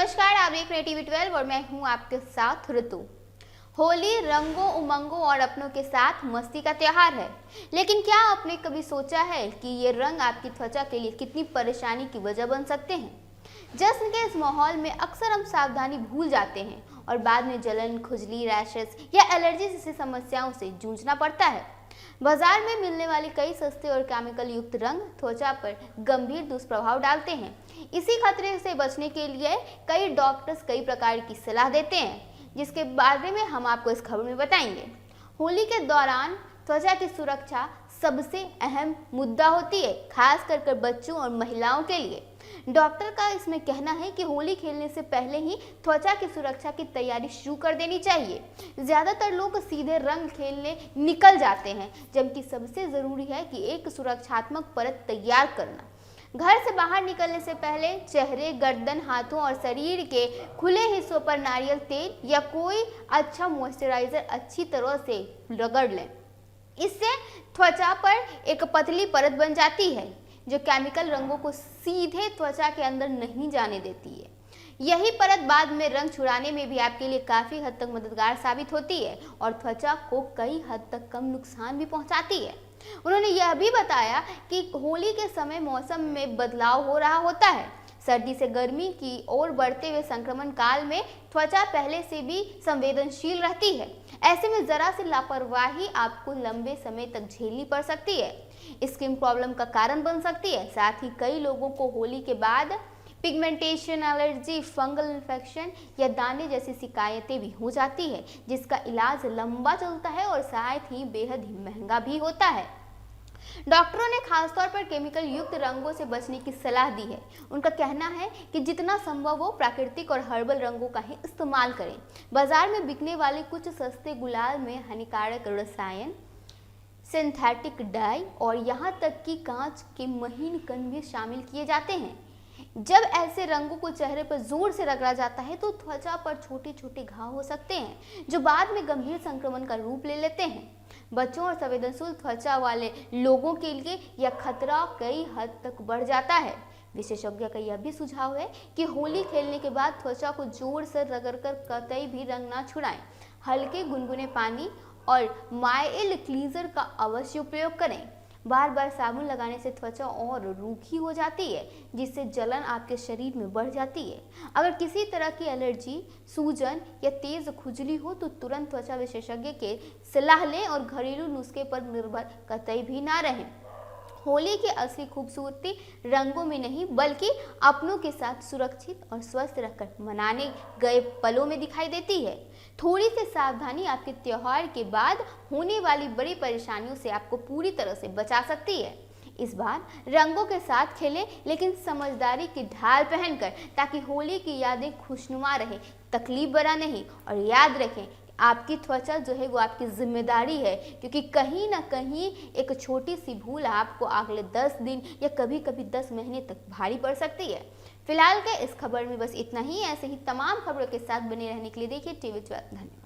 नमस्कार, आप देख रहे हैं टीवी 12 और मैं हूं आपके साथ ऋतु। होली रंगों, उमंगों और अपनों के साथ मस्ती का त्योहार है। लेकिन क्या आपने कभी सोचा है कि ये रंग आपकी त्वचा के लिए कितनी परेशानी की वजह बन सकते हैं? जश्न के इस माहौल में अक्सर हम सावधानी भूल जाते हैं और बाद में जलन, खुजली, रैशेस या एलर्जी जैसी समस्याओं से जूझना पड़ता है। बाजार में मिलने वाले कई सस्ते और केमिकल युक्त रंग त्वचा पर गंभीर दुष्प्रभाव डालते हैं। इसी खतरे से बचने के लिए कई डॉक्टर्स कई प्रकार की सलाह देते हैं, जिसके बारे में हम आपको इस खबर में बताएंगे। होली के दौरान त्वचा की सुरक्षा सबसे अहम मुद्दा होती है, खास कर बच्चों और महिलाओं के लिए। डॉक्टर का इसमें कहना है कि होली खेलने से पहले ही त्वचा की सुरक्षा की तैयारी शुरू कर देनी चाहिए। ज़्यादातर लोग सीधे रंग खेलने निकल जाते हैं, जबकि सबसे ज़रूरी है कि एक सुरक्षात्मक परत तैयार करना। घर से बाहर निकलने से पहले चेहरे, गर्दन, हाथों और शरीर के खुले हिस्सों पर नारियल तेल या कोई अच्छा मॉइस्चराइजर अच्छी तरह से रगड़ लें। इससे त्वचा पर एक पतली परत बन जाती है जो केमिकल रंगों को सीधे त्वचा के अंदर नहीं जाने देती है। यही परत बाद में रंग छुड़ाने में भी आपके लिए काफ़ी हद तक मददगार साबित होती है और त्वचा को कई हद तक कम नुकसान भी पहुंचाती है। उन्होंने यह भी बताया कि होली के समय मौसम में बदलाव हो रहा होता है। सर्दी से गर्मी की ओर बढ़ते हुए संक्रमण काल में त्वचा पहले से भी संवेदनशील रहती है। ऐसे में जरा सी लापरवाही आपको लंबे समय तक झेलनी पड़ सकती है, स्किन प्रॉब्लम का कारण बन सकती है। साथ ही कई लोगों को होली के बाद पिगमेंटेशन, एलर्जी, फंगल इन्फेक्शन या दाने जैसी शिकायतें भी हो जाती है, जिसका इलाज लंबा चलता है और साथ ही बेहद ही महंगा भी होता है। डॉक्टरों ने खासतौर पर केमिकल युक्त रंगों से बचने की सलाह दी है। उनका कहना है कि जितना संभव हो प्राकृतिक और हर्बल रंगों का ही इस्तेमाल करें। बाजार में बिकने वाले कुछ सस्ते गुलाल में हानिकारक रसायन, सिंथेटिक डाई और यहाँ तक कि कांच के महीन कण भी शामिल किए जाते हैं। जब ऐसे रंगों को चेहरे पर जोर से रगड़ा जाता है तो त्वचा पर छोटे छोटे घाव हो सकते हैं, जो बाद में गंभीर संक्रमण का रूप ले लेते हैं। बच्चों और संवेदनशील त्वचा वाले लोगों के लिए यह खतरा कई हद तक बढ़ जाता है। विशेषज्ञ का यह भी सुझाव है कि होली खेलने के बाद त्वचा को जोर से रगड़कर कतई भी रंग ना छुड़ाएं। हल्के गुनगुने पानी और माइल्ड क्लींजर का अवश्य उपयोग करें। बार बार साबुन लगाने से त्वचा और रूखी हो जाती है, जिससे जलन आपके शरीर में बढ़ जाती है। अगर किसी तरह की एलर्जी, सूजन या तेज खुजली हो तो तुरंत त्वचा विशेषज्ञ के सलाह लें और घरेलू नुस्खे पर निर्भर कतई भी ना रहें। होली की असली खूबसूरती रंगों में नहीं बल्कि अपनों के साथ सुरक्षित और स्वस्थ रहकर मनाने गए पलों में दिखाई देती है। थोड़ी सी सावधानी आपके त्योहार के बाद होने वाली बड़ी परेशानियों से आपको पूरी तरह से बचा सकती है। इस बार रंगों के साथ खेलें, लेकिन समझदारी की ढाल पहनकर, ताकि होली की यादें खुशनुमा रहे, तकलीफ बना नहीं। और याद रखें, आपकी त्वचा जो है वो आपकी जिम्मेदारी है, क्योंकि कहीं ना कहीं एक छोटी सी भूल आपको अगले 10 दिन या कभी कभी 10 महीने तक भारी पड़ सकती है। फिलहाल के इस खबर में बस इतना ही। ऐसे ही तमाम खबरों के साथ बने रहने के लिए देखिए टीवी 12। धन्यवाद।